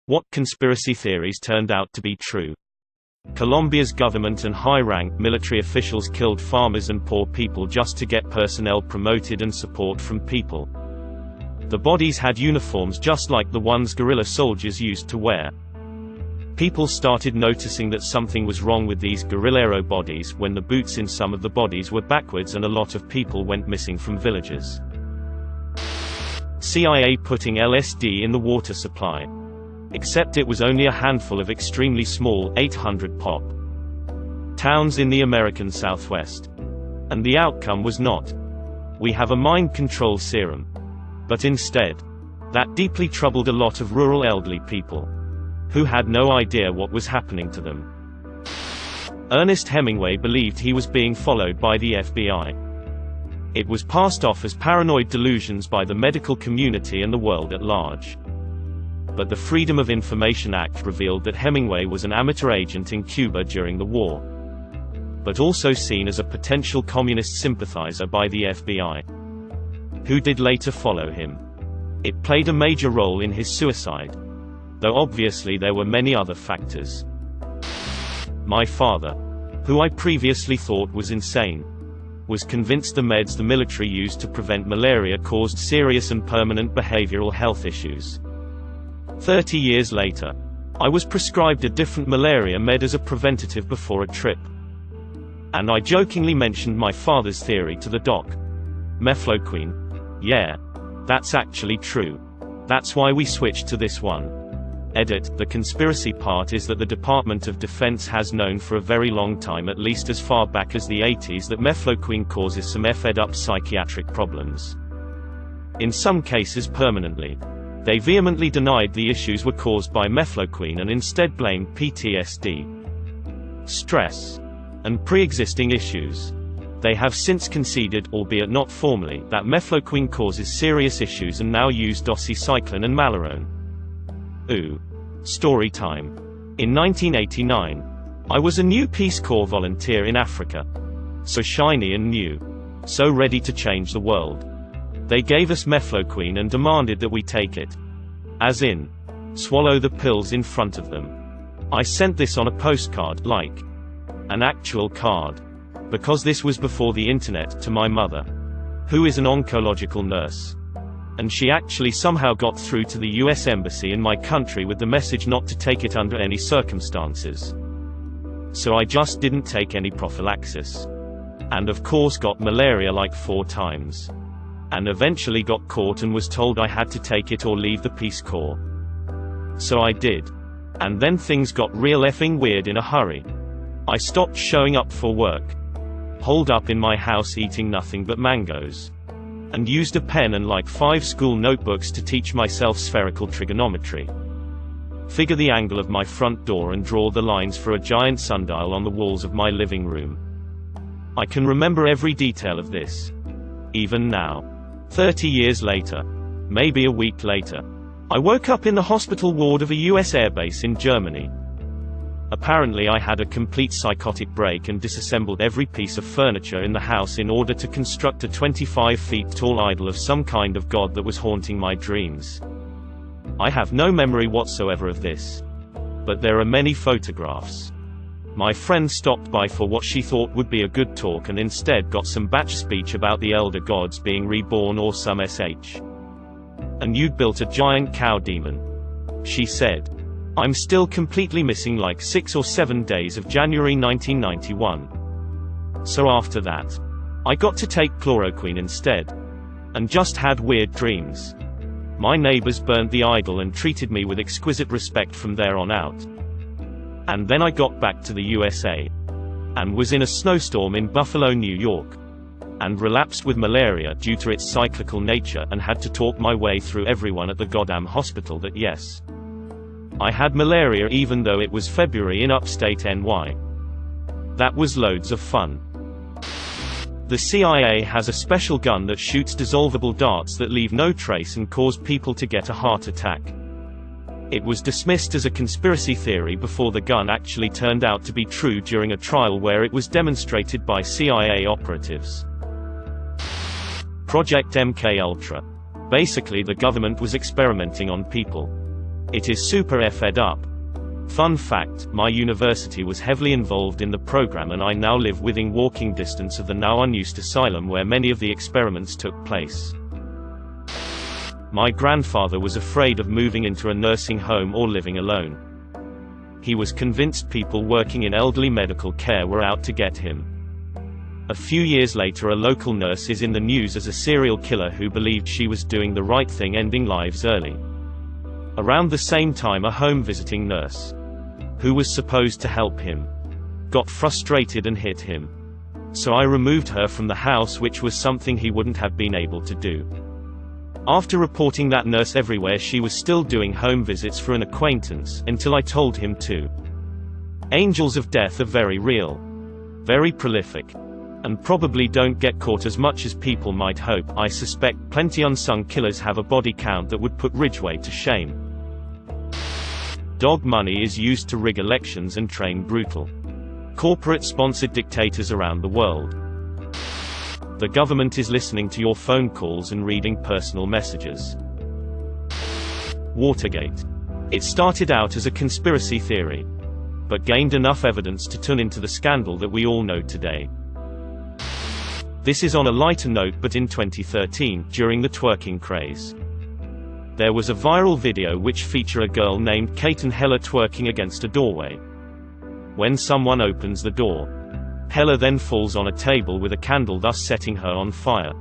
What conspiracy theories turned out to be true? Colombia's government and high-rank military officials killed farmers and poor people just to get personnel promoted and support from people. The bodies had uniforms just like the ones guerrilla soldiers used to wear. People started noticing that something was wrong with these guerrillero bodies when the boots in some of the bodies were backwards, and a lot of people went missing from villages. CIA putting LSD in the water supply. Except it was only a handful of extremely small, 800 pop towns in the American Southwest. And the outcome was not, "We have a mind control serum." But instead, that deeply troubled a lot of rural elderly people, who had no idea what was happening to them. Ernest Hemingway believed he was being followed by the FBI. It was passed off as paranoid delusions by the medical community and the world at large. But the Freedom of Information Act revealed that Hemingway was an amateur agent in Cuba during the war, but also seen as a potential communist sympathizer by the FBI, who did later follow him. It played a major role in his suicide, though obviously there were many other factors. My father, who I previously thought was insane, was convinced the meds the military used to prevent malaria caused serious and permanent behavioral health issues. 30 years later, I was prescribed a different malaria med as a preventative before a trip. And I jokingly mentioned my father's theory to the doc. Mefloquine. Yeah. That's actually true. That's why we switched to this one. Edit. The conspiracy part is that the Department of Defense has known for a very long time, at least as far back as the 80s, that mefloquine causes some effed up psychiatric problems. In some cases permanently. They vehemently denied the issues were caused by mefloquine and instead blamed PTSD, stress, and pre-existing issues. They have since conceded, albeit not formally, that mefloquine causes serious issues and now use doxycycline and malarone. Ooh. Story time. In 1989, I was a new Peace Corps volunteer in Africa. So shiny and new. So ready to change the world. They gave us mefloquine and demanded that we take it. As in, swallow the pills in front of them. I sent this on a postcard, like an actual card, because this was before the internet, to my mother, who is an oncological nurse. And she actually somehow got through to the US Embassy in my country with the message not to take it under any circumstances. So I just didn't take any prophylaxis. And of course got malaria like 4 times. And eventually got caught and was told I had to take it or leave the Peace Corps. So I did. And then things got real effing weird in a hurry. I stopped showing up for work. Holed up in my house eating nothing but mangoes. And used a pen and like 5 school notebooks to teach myself spherical trigonometry. Figure the angle of my front door and draw the lines for a giant sundial on the walls of my living room. I can remember every detail of this. Even now. 30 years later. Maybe a week later. I woke up in the hospital ward of a US airbase in Germany. Apparently I had a complete psychotic break and disassembled every piece of furniture in the house in order to construct a 25 feet tall idol of some kind of god that was haunting my dreams. I have no memory whatsoever of this. But there are many photographs. My friend stopped by for what she thought would be a good talk and instead got some batch speech about the elder gods being reborn or some sh. And you'd built a giant cow demon. She said. I'm still completely missing like 6 or 7 days of January 1991. So after that, I got to take chloroquine instead. And just had weird dreams. My neighbors burned the idol and treated me with exquisite respect from there on out. And then I got back to the USA. And was in a snowstorm in Buffalo, New York. And relapsed with malaria due to its cyclical nature and had to talk my way through everyone at the goddamn hospital that yes, I had malaria even though it was February in upstate NY. That was loads of fun. The CIA has a special gun that shoots dissolvable darts that leave no trace and cause people to get a heart attack. It was dismissed as a conspiracy theory before the gun actually turned out to be true during a trial where it was demonstrated by CIA operatives. Project MKUltra. Basically the government was experimenting on people. It is super effed up. Fun fact, my university was heavily involved in the program and I now live within walking distance of the now unused asylum where many of the experiments took place. My grandfather was afraid of moving into a nursing home or living alone. He was convinced people working in elderly medical care were out to get him. A few years later, a local nurse is in the news as a serial killer who believed she was doing the right thing, ending lives early. Around the same time, a home visiting nurse, who was supposed to help him, got frustrated and hit him. So I removed her from the house, which was something he wouldn't have been able to do. After reporting that nurse everywhere, she was still doing home visits for an acquaintance, until I told him to. Angels of death are very real, very prolific, and probably don't get caught as much as people might hope. I suspect plenty unsung killers have a body count that would put Ridgway to shame. Dog money is used to rig elections and train brutal, corporate-sponsored dictators around the world. The government is listening to your phone calls and reading personal messages. Watergate. It started out as a conspiracy theory, but gained enough evidence to turn into the scandal that we all know today. This is on a lighter note, but in 2013, during the twerking craze, there was a viral video which featured a girl named Caitlin Heller twerking against a doorway. When someone opens the door, Heller then falls on a table with a candle, thus setting her on fire.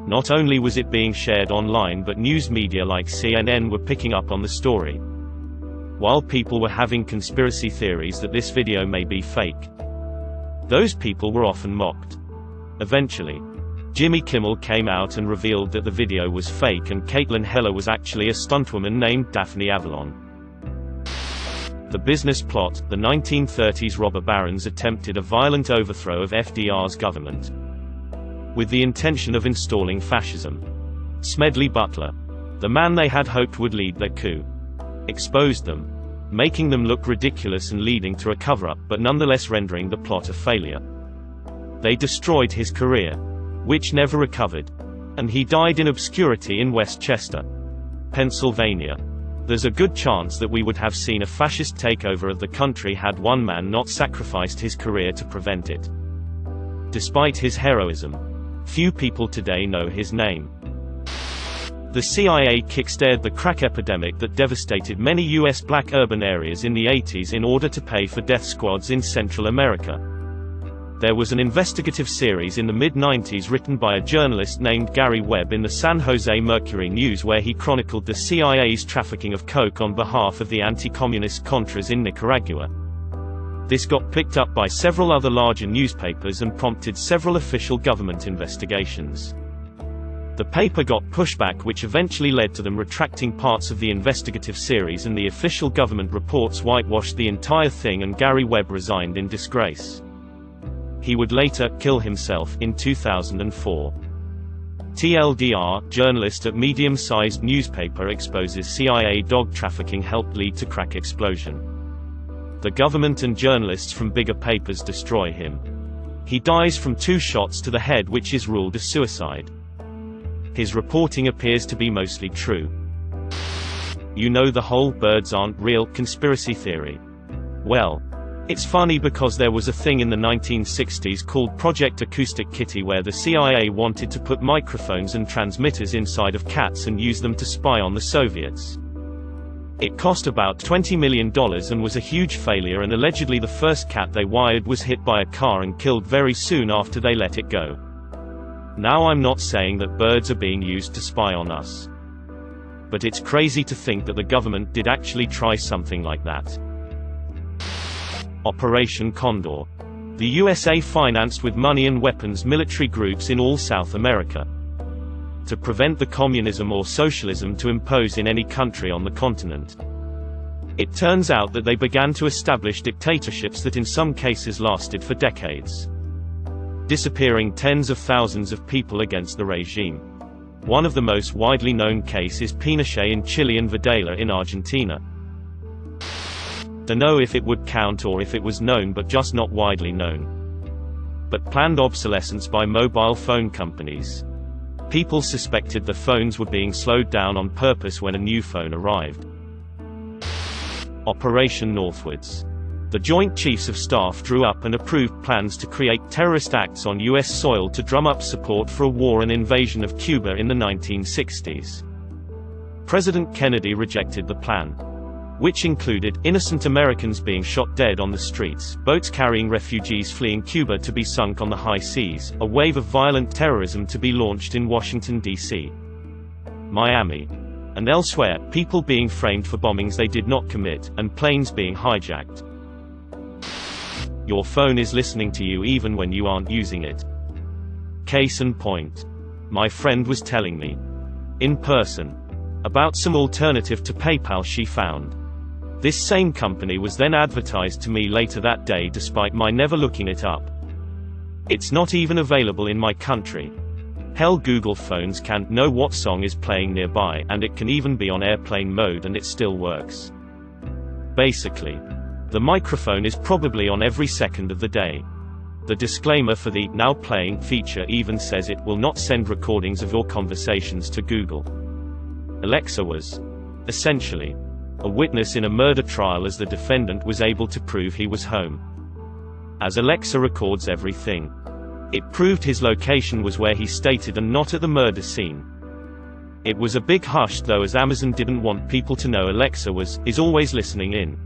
Not only was it being shared online, but news media like CNN were picking up on the story. While people were having conspiracy theories that this video may be fake, those people were often mocked. Eventually, Jimmy Kimmel came out and revealed that the video was fake and Caitlin Heller was actually a stuntwoman named Daphne Avalon. The business plot: the 1930s robber barons attempted a violent overthrow of FDR's government, with the intention of installing fascism. Smedley Butler, the man they had hoped would lead their coup, exposed them, making them look ridiculous and leading to a cover-up, but nonetheless rendering the plot a failure. They destroyed his career, which never recovered, and he died in obscurity in Westchester, Pennsylvania. There's a good chance that we would have seen a fascist takeover of the country had one man not sacrificed his career to prevent it. Despite his heroism, few people today know his name. The CIA kickstarted the crack epidemic that devastated many U.S. black urban areas in the 80s in order to pay for death squads in Central America. There was an investigative series in the mid-90s written by a journalist named Gary Webb in the San Jose Mercury News, where he chronicled the CIA's trafficking of coke on behalf of the anti-communist Contras in Nicaragua. This got picked up by several other larger newspapers and prompted several official government investigations. The paper got pushback, which eventually led to them retracting parts of the investigative series, and the official government reports whitewashed the entire thing, and Gary Webb resigned in disgrace. He would later kill himself in 2004. TLDR, journalist at medium-sized newspaper exposes CIA dog trafficking helped lead to crack explosion. The government and journalists from bigger papers destroy him. He dies from 2 shots to the head, which is ruled a suicide. His reporting appears to be mostly true. You know the whole "birds aren't real" conspiracy theory? Well, it's funny because there was a thing in the 1960s called Project Acoustic Kitty, where the CIA wanted to put microphones and transmitters inside of cats and use them to spy on the Soviets. It cost about $20 million and was a huge failure, and allegedly the first cat they wired was hit by a car and killed very soon after they let it go. Now, I'm not saying that birds are being used to spy on us, but it's crazy to think that the government did actually try something like that. Operation Condor. The USA financed with money and weapons military groups in all South America to prevent the communism or socialism to impose in any country on the continent. It turns out that they began to establish dictatorships that in some cases lasted for decades, disappearing tens of thousands of people against the regime. One of the most widely known cases is Pinochet in Chile and Videla in Argentina. Don't know if it would count or if it was known but just not widely known. But planned obsolescence by mobile phone companies. People suspected the phones were being slowed down on purpose when a new phone arrived. Operation Northwoods. The Joint Chiefs of Staff drew up and approved plans to create terrorist acts on U.S. soil to drum up support for a war and invasion of Cuba in the 1960s. President Kennedy rejected the plan, which included innocent Americans being shot dead on the streets, boats carrying refugees fleeing Cuba to be sunk on the high seas, a wave of violent terrorism to be launched in Washington, D.C., Miami, and elsewhere, people being framed for bombings they did not commit, and planes being hijacked. Your phone is listening to you even when you aren't using it. Case in point. My friend was telling me, in person, about some alternative to PayPal she found. This same company was then advertised to me later that day despite my never looking it up. It's not even available in my country. Hell, Google phones can't know what song is playing nearby, and it can even be on airplane mode and it still works. Basically, the microphone is probably on every second of the day. The disclaimer for the "Now Playing" feature even says it will not send recordings of your conversations to Google. Alexa was, essentially, a witness in a murder trial as the defendant was able to prove he was home. As Alexa records everything, it proved his location was where he stated and not at the murder scene. It was a big hush though, as Amazon didn't want people to know Alexa is always listening in.